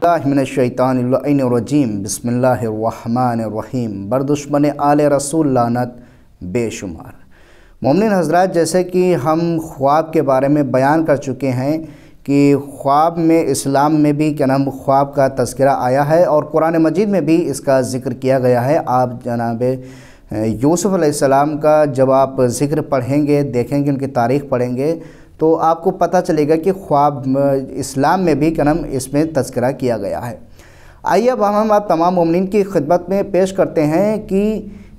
मिनश्शैतानिर्रजीम बिस्मिल्लाहिर्रहमानिर्रहीम। बरदुश्मन आले रसूल लानत बेशुमार। मोमिन हज़रात, जैसे कि हम ख्वाब के बारे में बयान कर चुके हैं कि ख्वाब में इस्लाम में भी क्या नाम ख्वाब का तज़किरा आया है और कुरान मजीद में भी इसका ज़िक्र किया गया है। आप जनाब यूसुफ़ अलैहिस्सलाम का जब आप ज़िक्र पढ़ेंगे, देखेंगे, उनकी तारीख़ पढ़ेंगे तो आपको पता चलेगा कि ख्वाब इस्लाम में भी क्या नाम इसमें तज़किरा किया गया है। आइए अब हम आप तमाम मोमिनीन की खिदमत में पेश करते हैं कि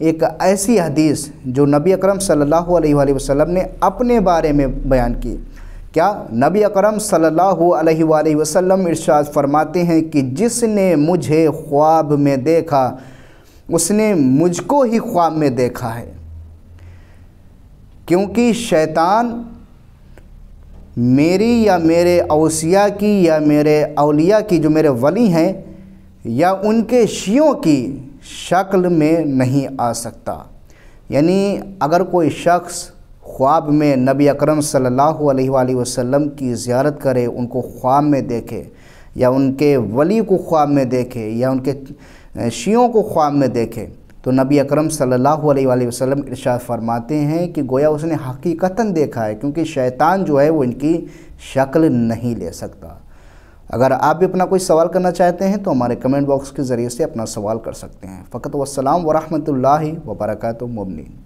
एक ऐसी हदीस जो नबी अकरम सल्लल्लाहु अलैहि वसल्लम ने अपने बारे में बयान की। क्या नबी अकरम सल्लल्लाहु अलैहि वसल्लम इरशाद फरमाते हैं कि जिसने मुझे ख्वाब में देखा उसने मुझको ही ख्वाब में देखा है, क्योंकि शैतान मेरी या मेरे औसिया की या मेरे औलिया की, जो मेरे वली हैं, या उनके शियों की शक्ल में नहीं आ सकता। यानी अगर कोई शख्स ख्वाब में नबी अकरम सल्लल्लाहु अलैहि वसल्लम की ज़ियारत करे, उनको ख्वाब में देखे, या उनके वली को ख्वाब में देखे, या उनके शियों को ख्वाब में देखे, तो नबी अकरम सल्लल्लाहु अलैहि वसल्लम इरशाद फरमाते हैं कि गोया उसने हकीकतन देखा है, क्योंकि शैतान जो है वो इनकी शक्ल नहीं ले सकता। अगर आप भी अपना कोई सवाल करना चाहते हैं तो हमारे कमेंट बॉक्स के ज़रिए से अपना सवाल कर सकते हैं। फ़कत वस्सलाम व रहमतुल्लाहि व बरकातुहू मोमिनीन।